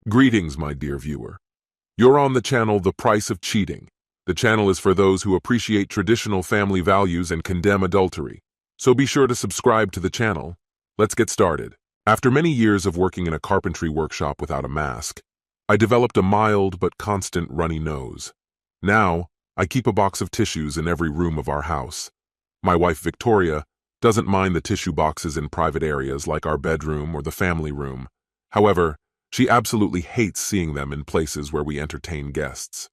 Greetings, my dear viewer. You're on the channel The Price of Cheating. The channel is for those who appreciate traditional family values and condemn adultery. So be sure to subscribe to the channel. Let's get started. After many years of working in a carpentry workshop without a mask, I developed a mild but constant runny nose. Now, I keep a box of tissues in every room of our house. My wife, Victoria, doesn't mind the tissue boxes in private areas like our bedroom or the family room. However, she absolutely hates seeing them in places where we entertain guests.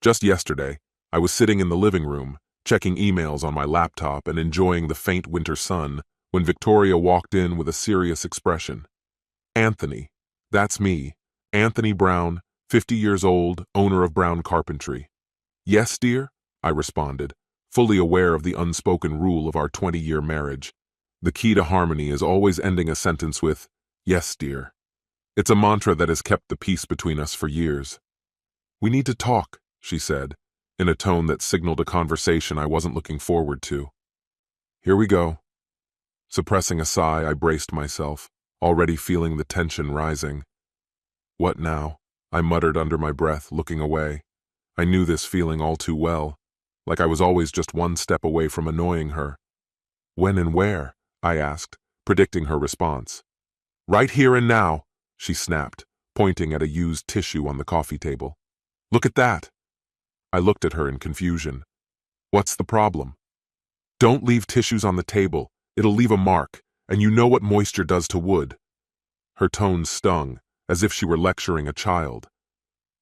Just yesterday, I was sitting in the living room, checking emails on my laptop and enjoying the faint winter sun, when Victoria walked in with a serious expression. "Anthony, that's me, Anthony Brown, 50 years old, owner of Brown Carpentry." "Yes, dear," I responded, fully aware of the unspoken rule of our 20-year marriage. The key to harmony is always ending a sentence with, "Yes, dear." It's a mantra that has kept the peace between us for years. "We need to talk," she said, in a tone that signaled a conversation I wasn't looking forward to. "Here we go." Suppressing a sigh, I braced myself, already feeling the tension rising. "What now?" I muttered under my breath, looking away. I knew this feeling all too well, like I was always just one step away from annoying her. "When and where?" I asked, predicting her response. "Right here and now," she snapped, pointing at a used tissue on the coffee table. "Look at that." I looked at her in confusion. "What's the problem?" "Don't leave tissues on the table. It'll leave a mark, and you know what moisture does to wood." Her tone stung, as if she were lecturing a child.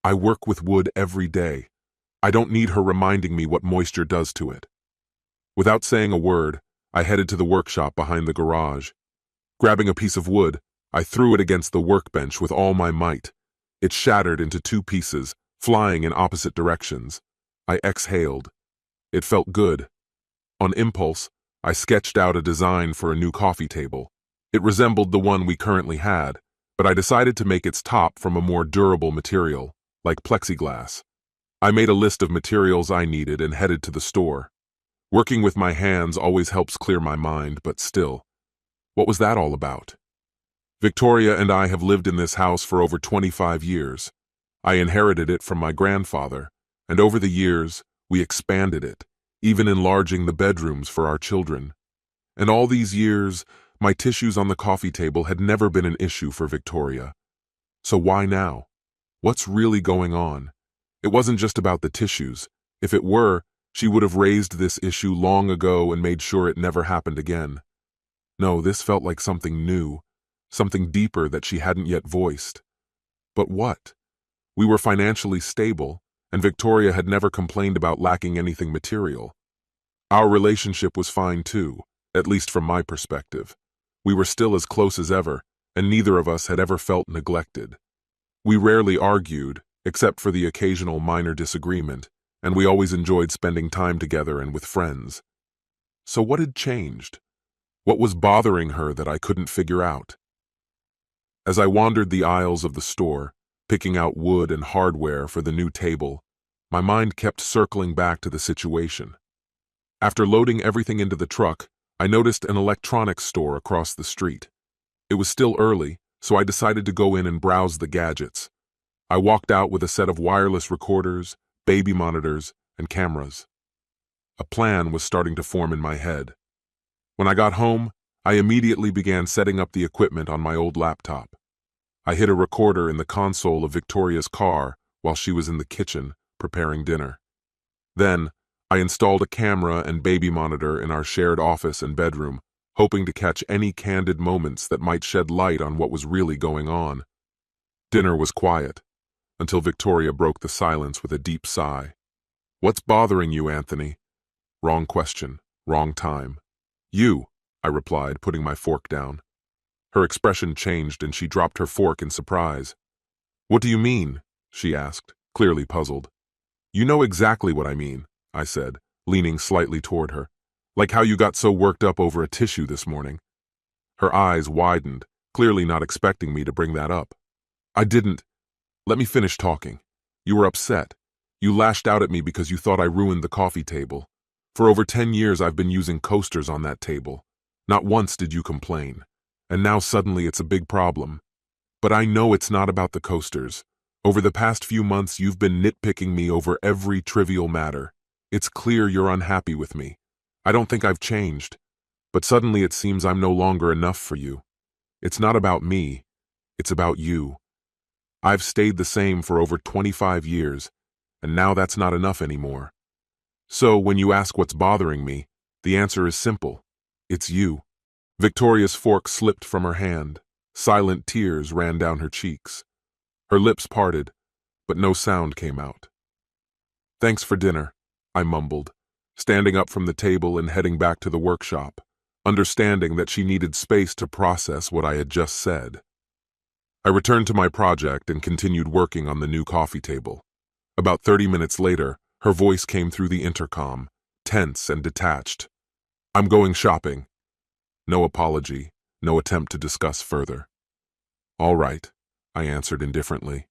"I work with wood every day. I don't need her reminding me what moisture does to it." Without saying a word, I headed to the workshop behind the garage. Grabbing a piece of wood, I threw it against the workbench with all my might. It shattered into two pieces, flying in opposite directions. I exhaled. It felt good. On impulse, I sketched out a design for a new coffee table. It resembled the one we currently had, but I decided to make its top from a more durable material, like plexiglass. I made a list of materials I needed and headed to the store. Working with my hands always helps clear my mind, but still, what was that all about? Victoria and I have lived in this house for over 25 years. I inherited it from my grandfather, and over the years, we expanded it, even enlarging the bedrooms for our children. And all these years, my tissues on the coffee table had never been an issue for Victoria. So why now? What's really going on? It wasn't just about the tissues. If it were, she would have raised this issue long ago and made sure it never happened again. No, this felt like something new, something deeper that she hadn't yet voiced. But what? We were financially stable, and Victoria had never complained about lacking anything material. Our relationship was fine too, at least from my perspective. We were still as close as ever, and neither of us had ever felt neglected. We rarely argued, except for the occasional minor disagreement, and we always enjoyed spending time together and with friends. So what had changed? What was bothering her that I couldn't figure out? As I wandered the aisles of the store, picking out wood and hardware for the new table, my mind kept circling back to the situation. After loading everything into the truck, I noticed an electronics store across the street. It was still early, so I decided to go in and browse the gadgets. I walked out with a set of wireless recorders, baby monitors, and cameras. A plan was starting to form in my head. When I got home, I immediately began setting up the equipment on my old laptop. I hid a recorder in the console of Victoria's car while she was in the kitchen preparing dinner. Then, I installed a camera and baby monitor in our shared office and bedroom, hoping to catch any candid moments that might shed light on what was really going on. Dinner was quiet, until Victoria broke the silence with a deep sigh. "What's bothering you, Anthony?" Wrong question, wrong time. "You," I replied, putting my fork down. Her expression changed and she dropped her fork in surprise. "What do you mean?" she asked, clearly puzzled. "You know exactly what I mean," I said, leaning slightly toward her. "Like how you got so worked up over a tissue this morning." Her eyes widened, clearly not expecting me to bring that up. "I didn't. Let me finish talking. You were upset. You lashed out at me because you thought I ruined the coffee table. For over 10 years I've been using coasters on that table. Not once did you complain. And now suddenly it's a big problem." But I know it's not about the coasters. Over the past few months, you've been nitpicking me over every trivial matter. It's clear you're unhappy with me. I don't think I've changed, but suddenly it seems I'm no longer enough for you. It's not about me, it's about you. I've stayed the same for over 25 years, and now that's not enough anymore. So when you ask what's bothering me, the answer is simple. It's you. Victoria's fork slipped from her hand. Silent tears ran down her cheeks. Her lips parted, but no sound came out. "Thanks for dinner," I mumbled, standing up from the table and heading back to the workshop, understanding that she needed space to process what I had just said. I returned to my project and continued working on the new coffee table. About 30 minutes later, her voice came through the intercom, tense and detached. "I'm going shopping." No apology, no attempt to discuss further. "All right," I answered indifferently.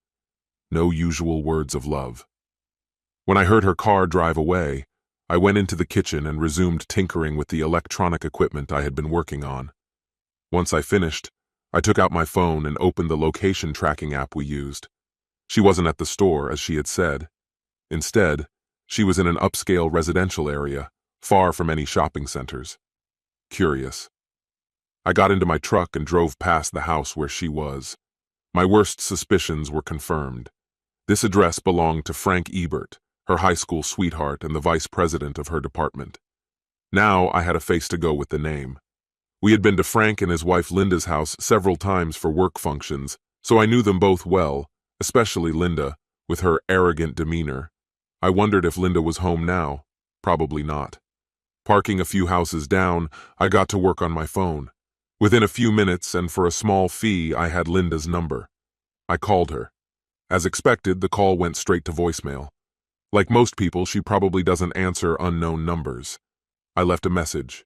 No usual words of love. When I heard her car drive away, I went into the kitchen and resumed tinkering with the electronic equipment I had been working on. Once I finished, I took out my phone and opened the location tracking app we used. She wasn't at the store, as she had said. Instead, she was in an upscale residential area, far from any shopping centers. Curious. I got into my truck and drove past the house where she was. My worst suspicions were confirmed. This address belonged to Frank Ebert, her high school sweetheart and the vice president of her department. Now I had a face to go with the name. We had been to Frank and his wife Linda's house several times for work functions, so I knew them both well, especially Linda, with her arrogant demeanor. I wondered if Linda was home now. Probably not. Parking a few houses down, I got to work on my phone. Within a few minutes, and for a small fee, I had Linda's number. I called her. As expected, the call went straight to voicemail. Like most people, she probably doesn't answer unknown numbers. I left a message.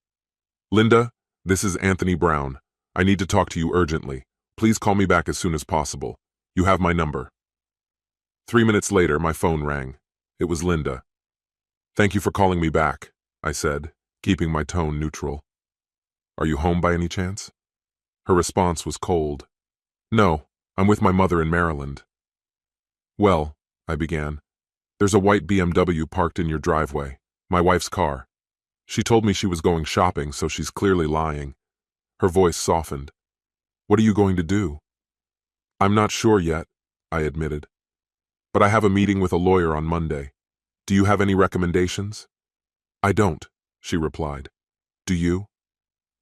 "Linda, this is Anthony Brown. I need to talk to you urgently. Please call me back as soon as possible. You have my number." 3 minutes later, my phone rang. It was Linda. "Thank you for calling me back," I said, keeping my tone neutral. "Are you home by any chance?" Her response was cold. "No, I'm with my mother in Maryland." "Well," I began, "there's a white BMW parked in your driveway, my wife's car. She told me she was going shopping, so she's clearly lying." Her voice softened. "What are you going to do?" "I'm not sure yet," I admitted. "But I have a meeting with a lawyer on Monday. Do you have any recommendations?" "I don't," she replied. "Do you?"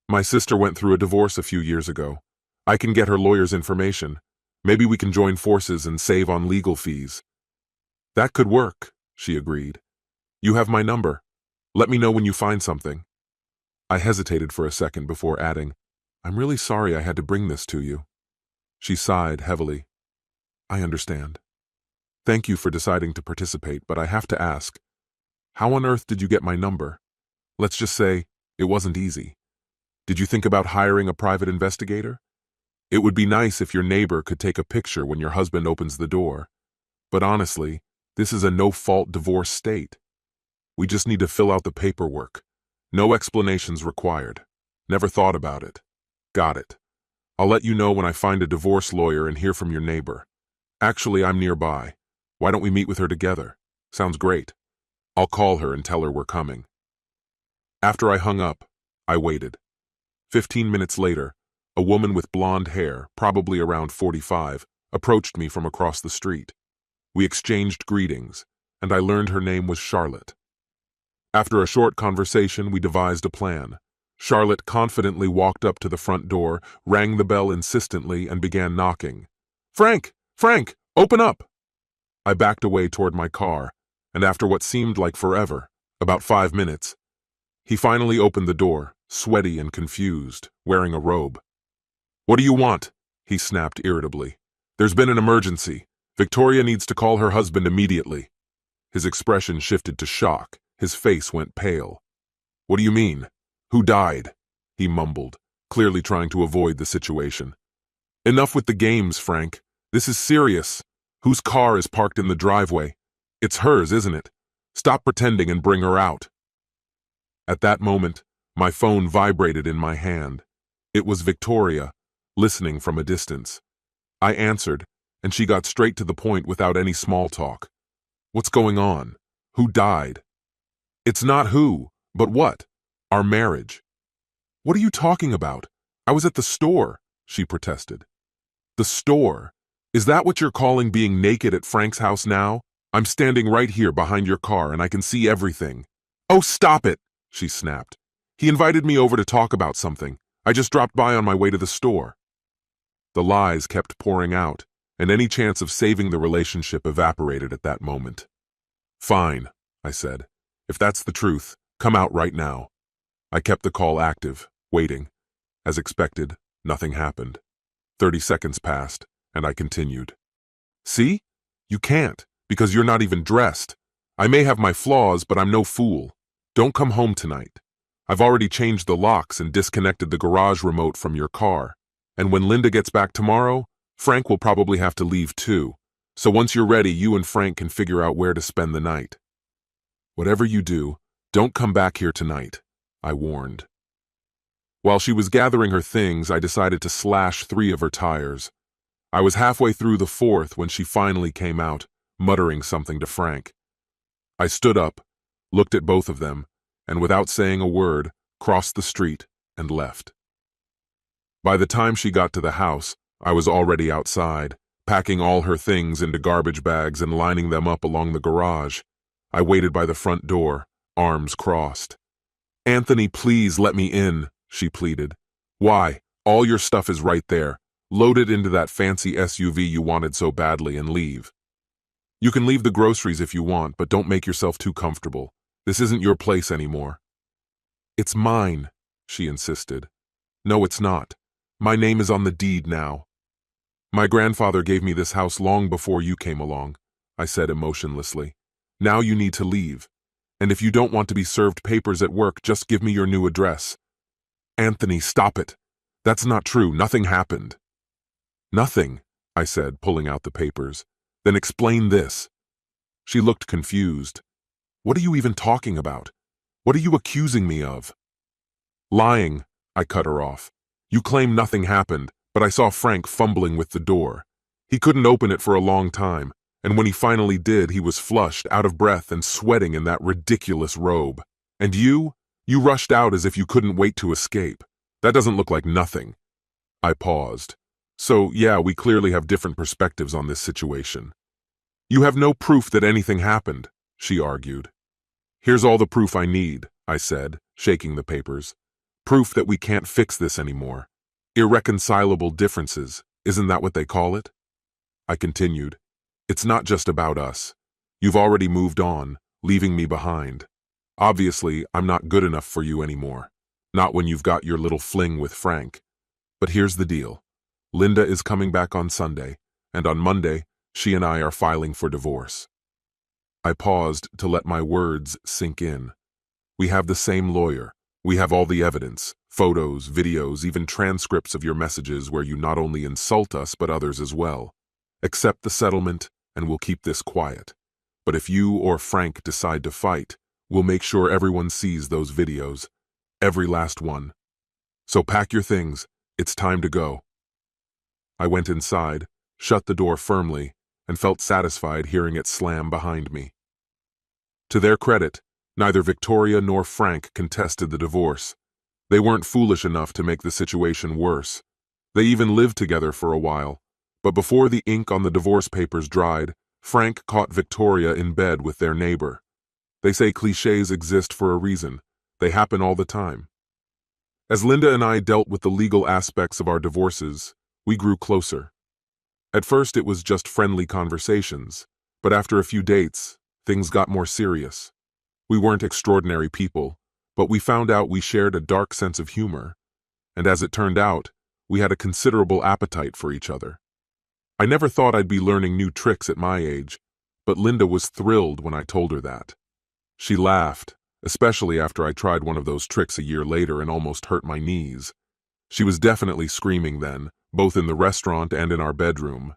"My sister went through a divorce a few years ago. I can get her lawyer's information. Maybe we can join forces and save on legal fees." "That could work," she agreed. "You have my number. Let me know when you find something." I hesitated for a second before adding, "I'm really sorry I had to bring this to you." She sighed heavily. "I understand. Thank you for deciding to participate, but I have to ask, how on earth did you get my number? Let's just say it wasn't easy. Did you think about hiring a private investigator? It would be nice if your neighbor could take a picture when your husband opens the door. But honestly, this is a no-fault divorce state. We just need to fill out the paperwork. No explanations required. Never thought about it. Got it. I'll let you know when I find a divorce lawyer and hear from your neighbor. Actually, I'm nearby. Why don't we meet with her together? Sounds great. I'll call her and tell her we're coming." After I hung up, I waited. 15 minutes later, a woman with blonde hair, probably around 45, approached me from across the street. We exchanged greetings, and I learned her name was Charlotte. After a short conversation, we devised a plan. Charlotte confidently walked up to the front door, rang the bell insistently, and began knocking. "Frank! Frank! Open up!" I backed away toward my car, and after what seemed like forever, about 5 minutes, he finally opened the door, sweaty and confused, wearing a robe. "What do you want?" he snapped irritably. "There's been an emergency. Victoria needs to call her husband immediately." His expression shifted to shock. His face went pale. "What do you mean? Who died?" he mumbled, clearly trying to avoid the situation. "Enough with the games, Frank. This is serious. Whose car is parked in the driveway? It's hers, isn't it? Stop pretending and bring her out." At that moment, my phone vibrated in my hand. It was Victoria, listening from a distance. I answered, and she got straight to the point without any small talk. What's going on? Who died? It's not who, but what? Our marriage. What are you talking about? I was at the store, she protested. The store? Is that what you're calling being naked at Frank's house now? I'm standing right here behind your car and I can see everything. Oh, stop it, she snapped. He invited me over to talk about something. I just dropped by on my way to the store. The lies kept pouring out, and any chance of saving the relationship evaporated at that moment. Fine, I said. If that's the truth, come out right now. I kept the call active, waiting. As expected, nothing happened. 30 seconds passed, and I continued. See? You can't, because you're not even dressed. I may have my flaws, but I'm no fool. Don't come home tonight. I've already changed the locks and disconnected the garage remote from your car. And when Linda gets back tomorrow, Frank will probably have to leave too. So once you're ready, you and Frank can figure out where to spend the night. Whatever you do, don't come back here tonight, I warned. While she was gathering her things, I decided to slash 3 of her tires. I was halfway through the 4th when she finally came out, muttering something to Frank. I stood up, looked at both of them, and without saying a word, crossed the street and left. By the time she got to the house, I was already outside, packing all her things into garbage bags and lining them up along the garage. I waited by the front door, arms crossed. Anthony, please let me in, she pleaded. Why? All your stuff is right there. Load it into that fancy SUV you wanted so badly and leave. You can leave the groceries if you want, but don't make yourself too comfortable. This isn't your place anymore. It's mine, she insisted. No, it's not. My name is on the deed now. My grandfather gave me this house long before you came along, I said emotionlessly. Now you need to leave. And if you don't want to be served papers at work, just give me your new address. Anthony, stop it. That's not true. Nothing happened. Nothing, I said, pulling out the papers. Then explain this. She looked confused. What are you even talking about? What are you accusing me of? Lying, I cut her off. You claim nothing happened, but I saw Frank fumbling with the door. He couldn't open it for a long time, and when he finally did, he was flushed, out of breath, and sweating in that ridiculous robe. And you rushed out as if you couldn't wait to escape. That doesn't look like nothing. I paused. So, yeah, we clearly have different perspectives on this situation. You have no proof that anything happened, she argued. Here's all the proof I need, I said, shaking the papers. Proof that we can't fix this anymore. Irreconcilable differences, isn't that what they call it? I continued. It's not just about us. You've already moved on, leaving me behind. Obviously, I'm not good enough for you anymore. Not when you've got your little fling with Frank. But here's the deal. Linda is coming back on Sunday, and on Monday, she and I are filing for divorce. I paused to let my words sink in. We have the same lawyer. We have all the evidence, photos, videos, even transcripts of your messages where you not only insult us but others as well. Accept the settlement, and we'll keep this quiet. But if you or Frank decide to fight, we'll make sure everyone sees those videos. Every last one. So pack your things. It's time to go. I went inside, shut the door firmly, and felt satisfied hearing it slam behind me. To their credit, neither Victoria nor Frank contested the divorce. They weren't foolish enough to make the situation worse. They even lived together for a while, but before the ink on the divorce papers dried, Frank caught Victoria in bed with their neighbor. They say clichés exist for a reason. They happen all the time. As Linda and I dealt with the legal aspects of our divorces, we grew closer. At first it was just friendly conversations, but after a few dates, things got more serious. We weren't extraordinary people, but we found out we shared a dark sense of humor, and as it turned out, we had a considerable appetite for each other. I never thought I'd be learning new tricks at my age, but Linda was thrilled when I told her that. She laughed, especially after I tried one of those tricks a year later and almost hurt my knees. She was definitely screaming then, both in the restaurant and in our bedroom.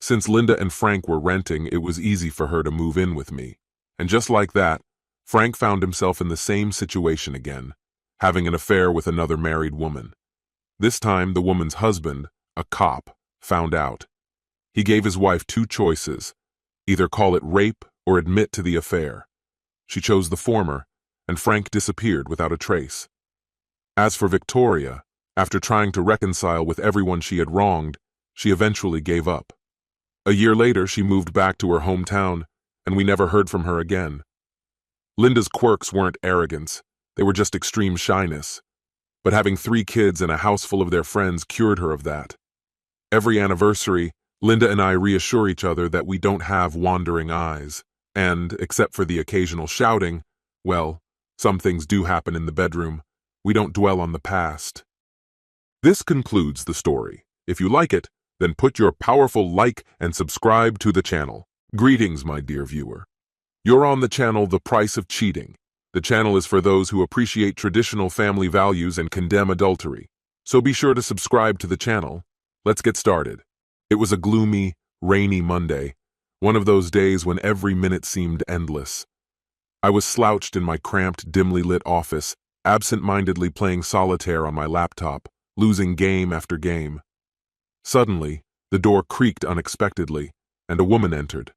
Since Linda and Frank were renting, it was easy for her to move in with me, and just like that, Frank found himself in the same situation again, having an affair with another married woman. This time, the woman's husband, a cop, found out. He gave his wife two choices: either call it rape or admit to the affair. She chose the former, and Frank disappeared without a trace. As for Victoria, after trying to reconcile with everyone she had wronged, she eventually gave up. A year later, she moved back to her hometown, and we never heard from her again. Linda's quirks weren't arrogance, they were just extreme shyness. But having 3 kids and a house full of their friends cured her of that. Every anniversary, Linda and I reassure each other that we don't have wandering eyes, and, except for the occasional shouting, well, some things do happen in the bedroom. We don't dwell on the past. This concludes the story. If you like it, then put your powerful like and subscribe to the channel. Greetings, my dear viewer. You're on the channel The Price of Cheating. The channel is for those who appreciate traditional family values and condemn adultery. So be sure to subscribe to the channel. Let's get started. It was a gloomy, rainy Monday, one of those days when every minute seemed endless. I was slouched in my cramped, dimly lit office, absent-mindedly playing solitaire on my laptop, losing game after game. Suddenly, the door creaked unexpectedly, and a woman entered.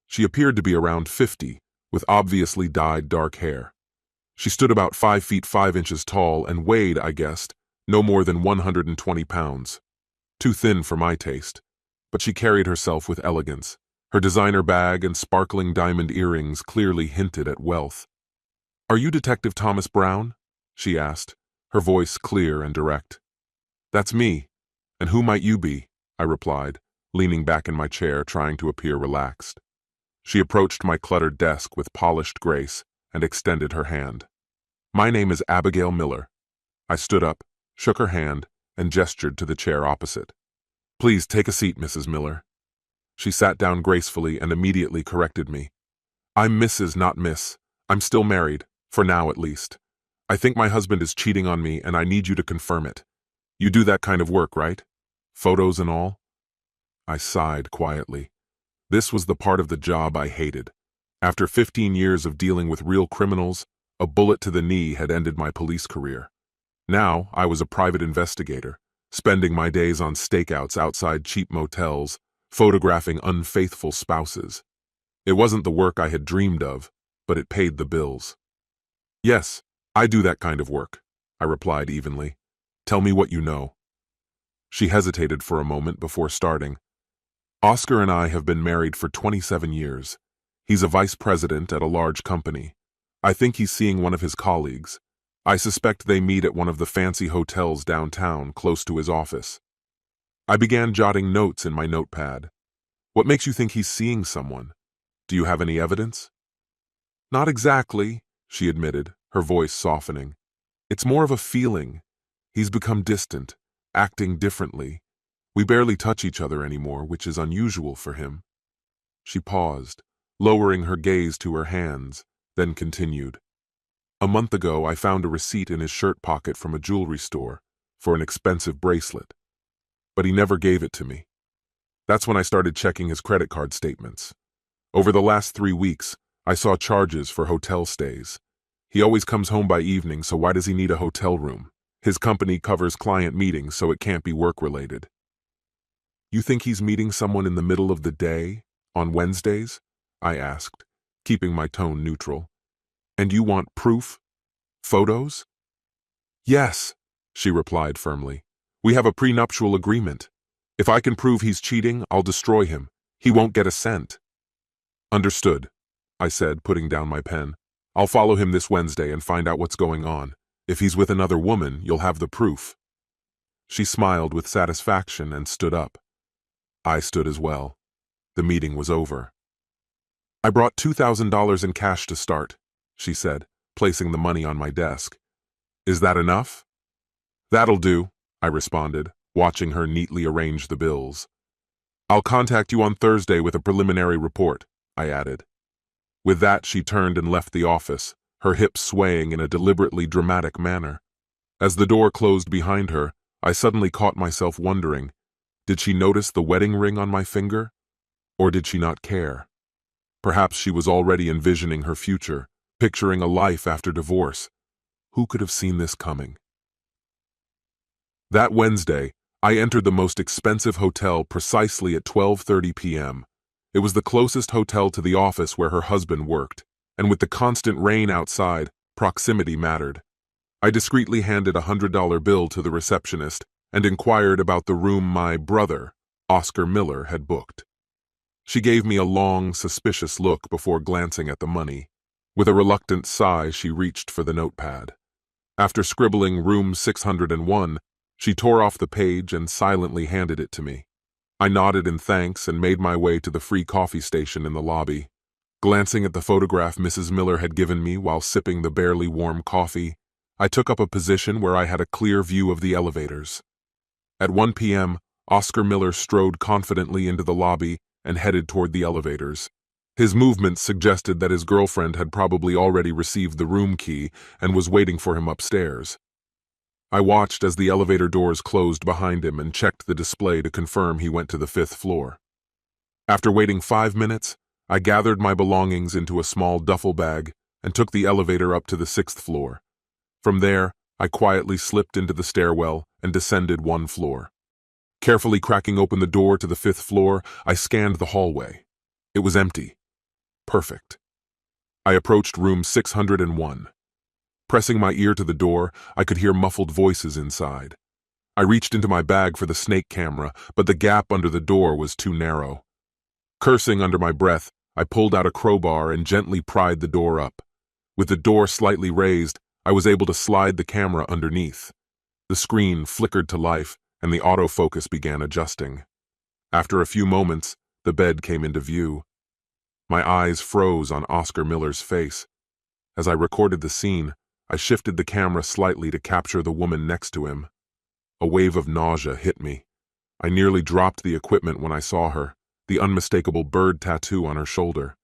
She appeared to be around 50, with obviously dyed dark hair. She stood about 5 feet 5 inches tall and weighed, I guessed, no more than 120 pounds. Too thin for my taste, but she carried herself with elegance. Her designer bag and sparkling diamond earrings clearly hinted at wealth. "Are you Detective Thomas Brown?" she asked, her voice clear and direct. "That's me. And who might you be?" I replied, leaning back in my chair, trying to appear relaxed. She approached my cluttered desk with polished grace and extended her hand. "My name is Abigail Miller." I stood up, shook her hand, and gestured to the chair opposite. "Please take a seat, Mrs. Miller." She sat down gracefully and immediately corrected me. "I'm Mrs., not Miss. I'm still married, for now at least. I think my husband is cheating on me, and I need you to confirm it. You do that kind of work, right? Photos and all?" I sighed quietly. This was the part of the job I hated. After 15 years of dealing with real criminals, a bullet to the knee had ended my police career. Now I was a private investigator, spending my days on stakeouts outside cheap motels, photographing unfaithful spouses. It wasn't the work I had dreamed of, but it paid the bills. "Yes, I do that kind of work," I replied evenly. "Tell me what you know." She hesitated for a moment before starting. "Oscar and I have been married for 27 years. He's a vice president at a large company. I think he's seeing one of his colleagues. I suspect they meet at one of the fancy hotels downtown, close to his office." I began jotting notes in my notepad. "What makes you think he's seeing someone? Do you have any evidence?" "Not exactly," she admitted, her voice softening. "It's more of a feeling. He's become distant, acting differently. We barely touch each other anymore, which is unusual for him." She paused, lowering her gaze to her hands, then continued. "A month ago, I found a receipt in his shirt pocket from a jewelry store for an expensive bracelet, but he never gave it to me. That's when I started checking his credit card statements. Over the last 3 weeks, I saw charges for hotel stays. He always comes home by evening, so why does he need a hotel room? His company covers client meetings, so it can't be work-related." "You think he's meeting someone in the middle of the day, on Wednesdays?" I asked, keeping my tone neutral. "And you want proof? Photos?" "Yes," she replied firmly. "We have a prenuptial agreement. If I can prove he's cheating, I'll destroy him. He won't get a cent." "Understood," I said, putting down my pen. "I'll follow him this Wednesday and find out what's going on. If he's with another woman, you'll have the proof." She smiled with satisfaction and stood up. I stood as well. The meeting was over. "I brought $2,000 in cash to start," she said, placing the money on my desk. "Is that enough?" "That'll do," I responded, watching her neatly arrange the bills. "I'll contact you on Thursday with a preliminary report," I added. With that, she turned and left the office, her hips swaying in a deliberately dramatic manner. As the door closed behind her, I suddenly caught myself wondering, did she notice the wedding ring on my finger? Or did she not care? Perhaps she was already envisioning her future, picturing a life after divorce. Who could have seen this coming? That Wednesday, I entered the most expensive hotel precisely at 12:30 p.m. It was the closest hotel to the office where her husband worked, and with the constant rain outside, proximity mattered. I discreetly handed a $100 bill to the receptionist and inquired about the room my brother, Oscar Miller, had booked. She gave me a long, suspicious look before glancing at the money. With a reluctant sigh, she reached for the notepad. After scribbling room 601, she tore off the page and silently handed it to me. I nodded in thanks and made my way to the free coffee station in the lobby. Glancing at the photograph Mrs. Miller had given me while sipping the barely warm coffee, I took up a position where I had a clear view of the elevators. At 1 p.m., Oscar Miller strode confidently into the lobby and headed toward the elevators. His movements suggested that his girlfriend had probably already received the room key and was waiting for him upstairs. I watched as the elevator doors closed behind him and checked the display to confirm he went to the 5th floor. After waiting 5 minutes, I gathered my belongings into a small duffel bag and took the elevator up to the 6th floor. From there, I quietly slipped into the stairwell and descended 1 floor. Carefully cracking open the door to the 5th floor, I scanned the hallway. It was empty. Perfect. I approached room 601. Pressing my ear to the door, I could hear muffled voices inside. I reached into my bag for the snake camera, but the gap under the door was too narrow. Cursing under my breath, I pulled out a crowbar and gently pried the door up. With the door slightly raised, I was able to slide the camera underneath. The screen flickered to life, and the autofocus began adjusting. After a few moments, the bed came into view. My eyes froze on Oscar Miller's face. As I recorded the scene, I shifted the camera slightly to capture the woman next to him. A wave of nausea hit me. I nearly dropped the equipment when I saw her, the unmistakable bird tattoo on her shoulder.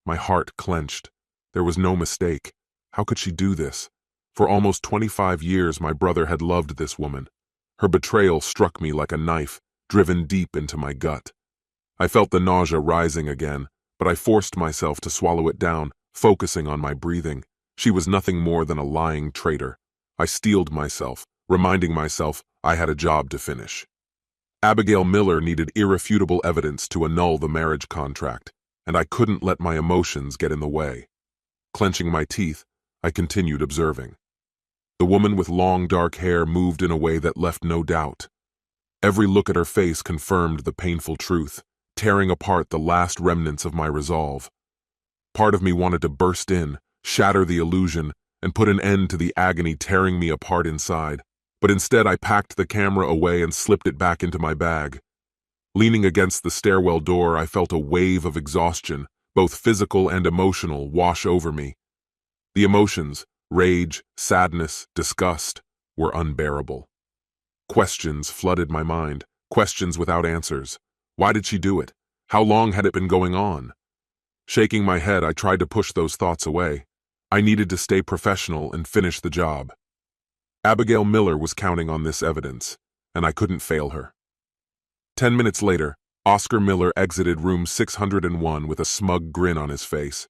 My heart clenched. There was no mistake. How could she do this? For almost 25 years, my brother had loved this woman. Her betrayal struck me like a knife, driven deep into my gut. I felt the nausea rising again, but I forced myself to swallow it down, focusing on my breathing. She was nothing more than a lying traitor. I steeled myself, reminding myself I had a job to finish. Abigail Miller needed irrefutable evidence to annul the marriage contract, and I couldn't let my emotions get in the way. Clenching my teeth, I continued observing. The woman with long dark hair moved in a way that left no doubt. Every look at her face confirmed the painful truth, tearing apart the last remnants of my resolve. Part of me wanted to burst in, shatter the illusion, and put an end to the agony tearing me apart inside, but instead I packed the camera away and slipped it back into my bag. Leaning against the stairwell door, I felt a wave of exhaustion, both physical and emotional, wash over me. The emotions, rage, sadness, disgust, were unbearable. Questions flooded my mind, questions without answers. Why did she do it? How long had it been going on? Shaking my head, I tried to push those thoughts away. I needed to stay professional and finish the job. Abigail Miller was counting on this evidence, and I couldn't fail her. 10 minutes later, Oscar Miller exited room 601 with a smug grin on his face.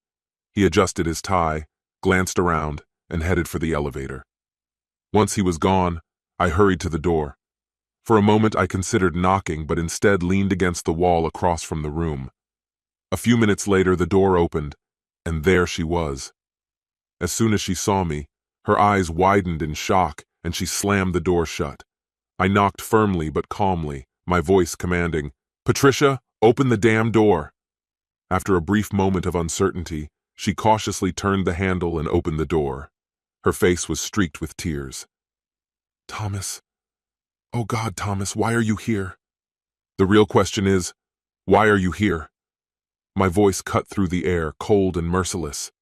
He adjusted his tie, glanced around, and headed for the elevator. Once he was gone, I hurried to the door. For a moment I considered knocking, but instead leaned against the wall across from the room. A few minutes later, the door opened, and there she was. As soon as she saw me, her eyes widened in shock, and she slammed the door shut. I knocked firmly but calmly, my voice commanding, "Patricia, open the damn door!" After a brief moment of uncertainty, she cautiously turned the handle and opened the door. Her face was streaked with tears. "Thomas, oh God, Thomas, why are you here?" "The real question is, why are you here?" My voice cut through the air, cold and merciless.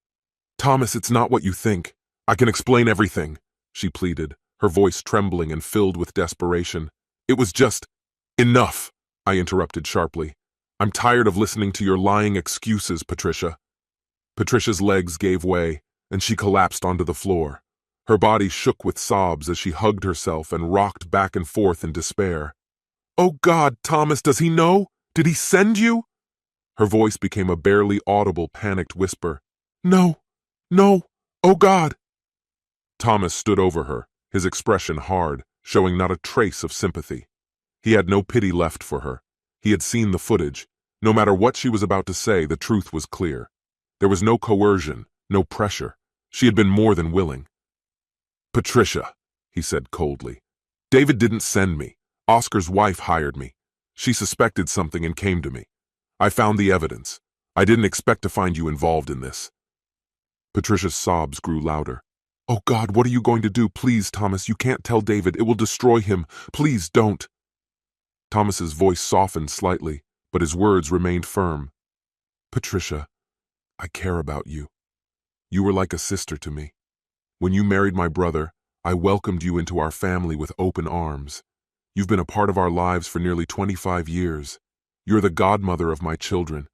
"Thomas, it's not what you think. I can explain everything," she pleaded, her voice trembling and filled with desperation. "It was just enough," I interrupted sharply. "I'm tired of listening to your lying excuses, Patricia." Patricia's legs gave way, and she collapsed onto the floor. Her body shook with sobs as she hugged herself and rocked back and forth in despair. "Oh God, Thomas, does he know? Did he send you?" Her voice became a barely audible, panicked whisper. "No, no, oh God." Thomas stood over her, his expression hard, showing not a trace of sympathy. He had no pity left for her. He had seen the footage. No matter what she was about to say, the truth was clear. There was no coercion, no pressure. She had been more than willing. "Patricia," he said coldly. "David didn't send me. Oscar's wife hired me. She suspected something and came to me. I found the evidence. I didn't expect to find you involved in this." Patricia's sobs grew louder. "Oh God, what are you going to do? Please, Thomas, you can't tell David. It will destroy him. Please don't." Thomas's voice softened slightly, but his words remained firm. "Patricia, I care about you. You were like a sister to me. When you married my brother, I welcomed you into our family with open arms. You've been a part of our lives for nearly 25 years. You're the godmother of my children.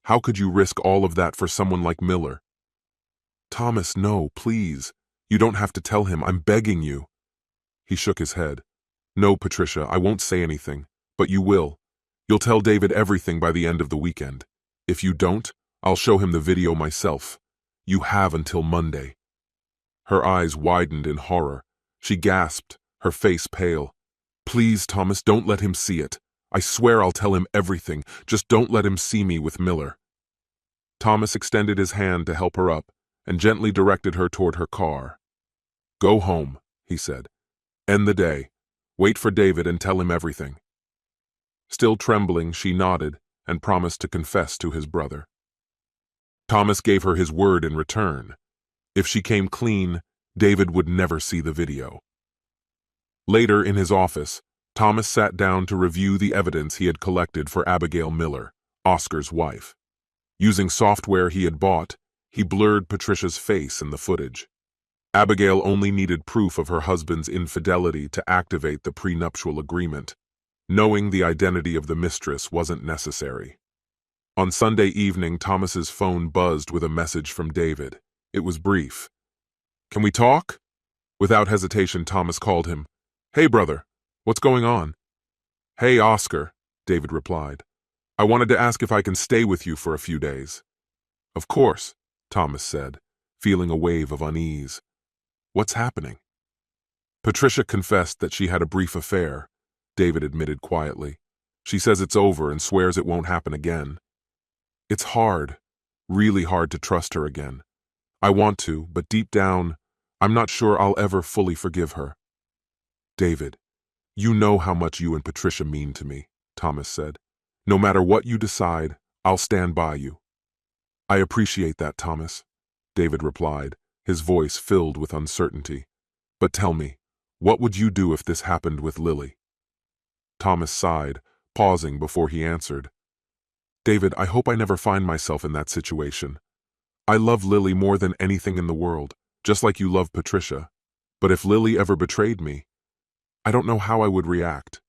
How could you risk all of that for someone like Miller?" "Thomas, no, please. You don't have to tell him. I'm begging you." He shook his head. "No, Patricia, I won't say anything, but you will. You'll tell David everything by the end of the weekend. If you don't, I'll show him the video myself. You have until Monday." Her eyes widened in horror. She gasped, her face pale. "Please, Thomas, don't let him see it. I swear I'll tell him everything. Just don't let him see me with Miller." Thomas extended his hand to help her up and gently directed her toward her car. "Go home," he said. "End the day. Wait for David and tell him everything." Still trembling, she nodded and promised to confess to his brother. Thomas gave her his word in return. If she came clean, David would never see the video. Later in his office, Thomas sat down to review the evidence he had collected for Abigail Miller, Oscar's wife. Using software he had bought, he blurred Patricia's face in the footage. Abigail only needed proof of her husband's infidelity to activate the prenuptial agreement. Knowing the identity of the mistress wasn't necessary. On Sunday evening, Thomas's phone buzzed with a message from David. It was brief. "Can we talk?" Without hesitation, Thomas called him. "Hey, brother, what's going on?" "Hey, Oscar," David replied. "I wanted to ask if I can stay with you for a few days." "Of course," Thomas said, feeling a wave of unease. "What's happening?" Patricia confessed that she had a brief affair, David admitted quietly. "She says it's over and swears it won't happen again." "It's hard, really hard to trust her again. I want to, but deep down, I'm not sure I'll ever fully forgive her." "David, you know how much you and Patricia mean to me," Thomas said. "No matter what you decide, I'll stand by you." "I appreciate that, Thomas," David replied, his voice filled with uncertainty. "But tell me, what would you do if this happened with Lily?" Thomas sighed, pausing before he answered. "David, I hope I never find myself in that situation. I love Lily more than anything in the world, just like you love Patricia. But if Lily ever betrayed me, I don't know how I would react."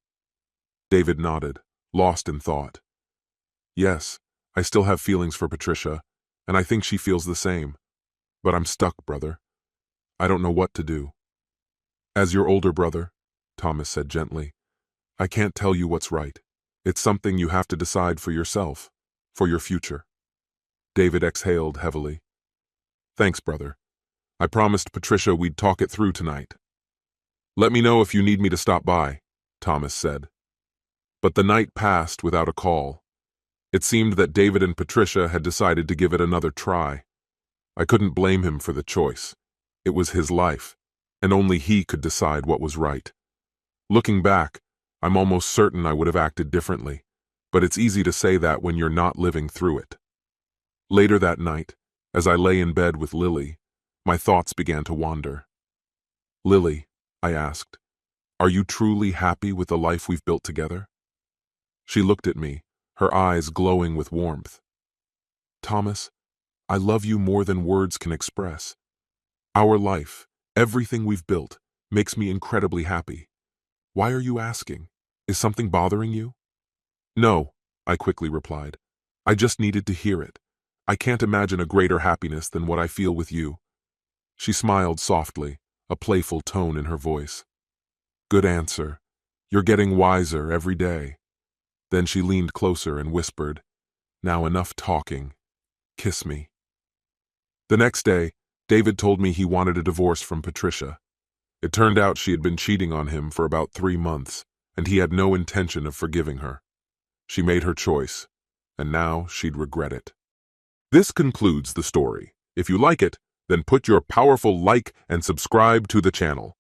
David nodded, lost in thought. "Yes, I still have feelings for Patricia, and I think she feels the same. But I'm stuck, brother. I don't know what to do." "As your older brother," Thomas said gently, "I can't tell you what's right. It's something you have to decide for yourself, for your future." David exhaled heavily. "Thanks, brother. I promised Patricia we'd talk it through tonight." "Let me know if you need me to stop by," Thomas said. But the night passed without a call. It seemed that David and Patricia had decided to give it another try. I couldn't blame him for the choice. It was his life, and only he could decide what was right. Looking back, I'm almost certain I would have acted differently, but it's easy to say that when you're not living through it. Later that night, as I lay in bed with Lily, my thoughts began to wander. "Lily," I asked, "are you truly happy with the life we've built together?" She looked at me, her eyes glowing with warmth. "Thomas, I love you more than words can express. Our life, everything we've built, makes me incredibly happy. Why are you asking? Is something bothering you?" "No," I quickly replied. "I just needed to hear it. I can't imagine a greater happiness than what I feel with you." She smiled softly, a playful tone in her voice. "Good answer. You're getting wiser every day." Then she leaned closer and whispered, "Now enough talking. Kiss me." The next day, David told me he wanted a divorce from Patricia. It turned out she had been cheating on him for about 3 months, and he had no intention of forgiving her. She made her choice, and now she'd regret it. This concludes the story. If you like it, then put your powerful like and subscribe to the channel.